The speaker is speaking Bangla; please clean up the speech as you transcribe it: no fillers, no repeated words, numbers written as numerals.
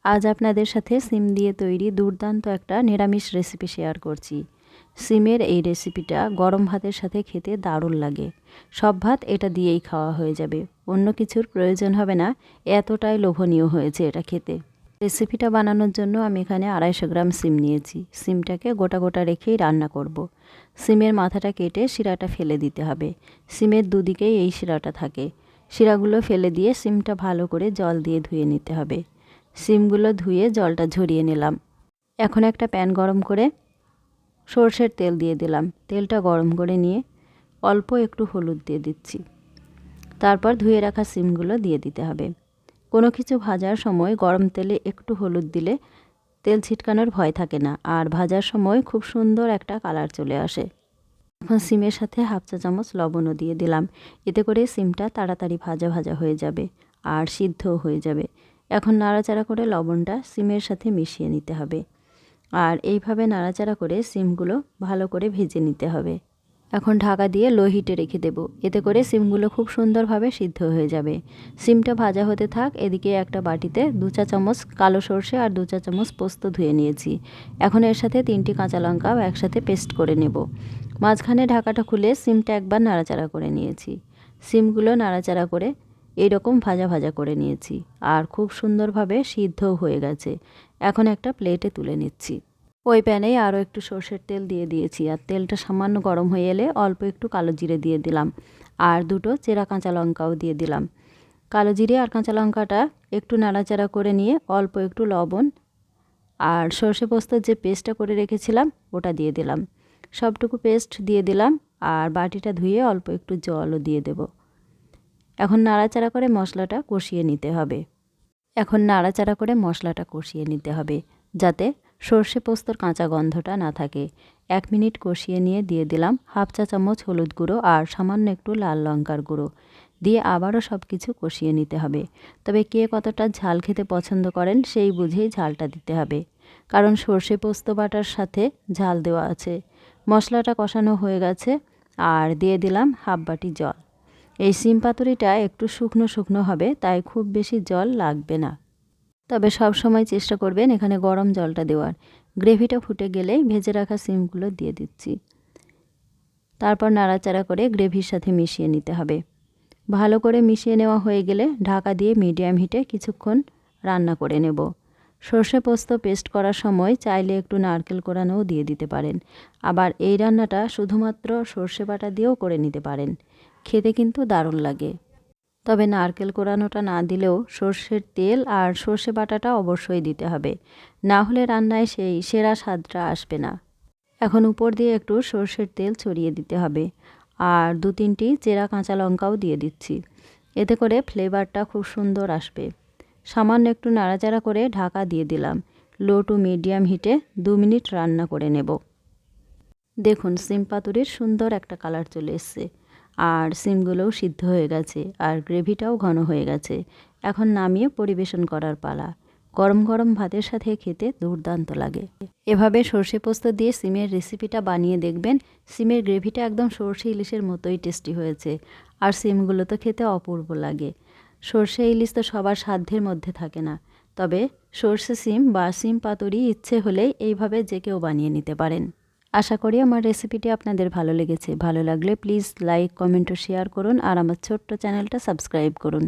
আজ আপনাদের সাথে সিম দিয়ে তৈরি দুর্দান্ত একটা নিরামিষ রেসিপি শেয়ার করছি। সিমের এই রেসিপিটা গরম ভাতের সাথে খেতে দারুণ লাগে। সব ভাত এটা দিয়েই খাওয়া হয়ে যাবে, অন্য কিছুর প্রয়োজন হবে না, এতটাই লোভনীয় হয়েছে এটা খেতে। রেসিপিটা বানানোর জন্য আমি এখানে 250 গ্রাম সিম নিয়েছি। সিমটাকে গোটা গোটা রেখেই রান্না করব। সিমের মাথাটা কেটে শিরাটা ফেলে দিতে হবে। সিমের দুদিকেই এই শিরাটা থাকে। শিরাগুলো ফেলে দিয়ে সিমটা ভালো করে জল দিয়ে ধুয়ে নিতে হবে। সিমগুলো ধুয়ে জলটা ঝরিয়ে নিলাম। এখন একটা প্যান গরম করে সরষের তেল দিয়ে দিলাম। তেলটা গরম করে নিয়ে অল্প একটু হলুদ দিয়ে দিচ্ছি। তারপর ধুয়ে রাখা সিমগুলো দিয়ে দিতে হবে। কোনো কিছু ভাজার সময় গরম তেলে একটু হলুদ দিলে তেল ছিটকানোর ভয় থাকে না, আর ভাজার সময় খুব সুন্দর একটা কালার চলে আসে। এখন সিমের সাথে 1/2 চা চামচ লবণও দিয়ে দিলাম। এতে করে সিমটা তাড়াতাড়ি ভাজা ভাজা হয়ে যাবে আর সিদ্ধও হয়ে যাবে। এখন নাড়াচাড়া করে লবণটা সিমের সাথে মিশিয়ে নিতে হবে, আর এইভাবে নাড়াচাড়া করে সিমগুলো ভালো করে ভেজে নিতে হবে। এখন ঢাকা দিয়ে লো হিটে রেখে দেব। এতে করে সিমগুলো খুব সুন্দরভাবে সিদ্ধ হয়ে যাবে। সিমটা ভাজা হতে থাক। এদিকে একটা বাটিতে 2 চা চামচ কালো সর্ষে আর 2 চা চামচ পোস্ত ধুয়ে নিয়েছি। এখন এর সাথে 3টি কাঁচা লঙ্কাও একসাথে পেস্ট করে নেব। মাঝখানে ঢাকাটা খুলে সিমটা একবার নাড়াচাড়া করে নিয়েছি। সিমগুলো নাড়াচাড়া করে এইরকম ভাজা ভাজা করে নিয়েছি, আর খুব সুন্দরভাবে সিদ্ধও হয়ে গেছে। এখন একটা প্লেটে তুলে নিচ্ছি। ওই প্যানেই আরও একটু সর্ষের তেল দিয়ে দিয়েছি, আর তেলটা সামান্য গরম হয়ে এলে অল্প একটু কালো জিরে দিয়ে দিলাম, আর 2টো চেরা কাঁচা লঙ্কাও দিয়ে দিলাম। কালো জিরে আর কাঁচা লঙ্কাটা একটু নাড়াচাড়া করে নিয়ে অল্প একটু লবণ আর সর্ষে পোস্তের যে পেস্টটা করে রেখেছিলাম ওটা দিয়ে দিলাম। সবটুকু পেস্ট দিয়ে দিলাম, আর বাটিটা ধুয়ে অল্প একটু জলও দিয়ে দেব। এখন নাড়াচাড়া করে মশলাটা কষিয়ে নিতে হবে। যাতে সর্ষে পোস্তর কাঁচা গন্ধটা না থাকে। 1 মিনিট কষিয়ে নিয়ে দিয়ে দিলাম 1/2 চা চামচ হলুদ গুঁড়ো আর সামান্য একটু লাল লঙ্কার গুঁড়ো দিয়ে আবারও সব কিছু কষিয়ে নিতে হবে। তবে কে কতটা ঝাল খেতে পছন্দ করেন সেই বুঝেই ঝালটা দিতে হবে, কারণ সর্ষে পোস্ত বাটার সাথে ঝাল দেওয়া আছে। মশলাটা কষানো হয়ে গেছে, আর দিয়ে দিলাম 1/2 বাটি জল। এই সিম পাতুরিটা একটু শুকনো শুকনো হবে, তাই খুব বেশি জল লাগবে না। তবে সব সময় চেষ্টা করবেন এখানে গরম জলটা দেওয়ার। গ্রেভিটা ফুটে গেলেই ভেজে রাখা সিমগুলো দিয়ে দিচ্ছি। তারপর নাড়াচাড়া করে গ্রেভির সাথে মিশিয়ে নিতে হবে। ভালো করে মিশিয়ে নেওয়া হয়ে গেলে ঢাকা দিয়ে মিডিয়াম হিটে কিছুক্ষণ রান্না করে নেব। সর্ষে পোস্ত পেস্ট করার সময় চাইলে একটু নারকেল কোড়ানোও দিয়ে দিতে পারেন। আবার এই রান্নাটা শুধুমাত্র সর্ষে বাটা দিয়েও করে নিতে পারেন। খেতে কিন্তু দারুণ লাগে। তবে নারকেল কোড়ানোটা না দিলেও সর্ষের তেল আর সর্ষে বাটাটা অবশ্যই দিতে হবে, না হলে রান্নায় সেই সেরা স্বাদটা আসবে না। এখন উপর দিয়ে একটু সর্ষের তেল ছড়িয়ে দিতে হবে, আর 2-3টি চেরা কাঁচা লঙ্কাও দিয়ে দিচ্ছি। এতে করে ফ্লেভারটা খুব সুন্দর আসবে। সামান্য একটু নাড়াচাড়া করে ঢাকা দিয়ে দিলাম। লো টু মিডিয়াম হিটে 2 মিনিট রান্না করে নেব। দেখুন সিম পাতুরির সুন্দর একটা কালার চলে এসছে, আর সিমগুলোও সিদ্ধ হয়ে গেছে, আর গ্রেভিটাও ঘন হয়ে গেছে। এখন নামিয়ে পরিবেশন করার পালা। গরম গরম ভাতের সাথে খেতে দুর্দান্ত লাগে। এভাবে সর্ষে পোস্ত দিয়ে সিমের রেসিপিটা বানিয়ে দেখবেন। সিমের গ্রেভিটা একদম সর্ষে ইলিশের মতোই টেস্টি হয়েছে, আর সিমগুলো তো খেতে অপূর্ব লাগে। সর্ষে ইলিশ তো সবার সাধ্যের মধ্যে থাকে না, তবে সর্ষে সিম বা সিম পাতুরি ইচ্ছে হলেই এইভাবে যে কেউ বানিয়ে নিতে পারেন। আশা করি আমার রেসিপিটি আপনাদের ভালো লেগেছে। ভালো লাগলে প্লিজ লাইক, কমেন্ট ও শেয়ার করুন, আর আমার ছোট্ট চ্যানেলটা সাবস্ক্রাইব করুন।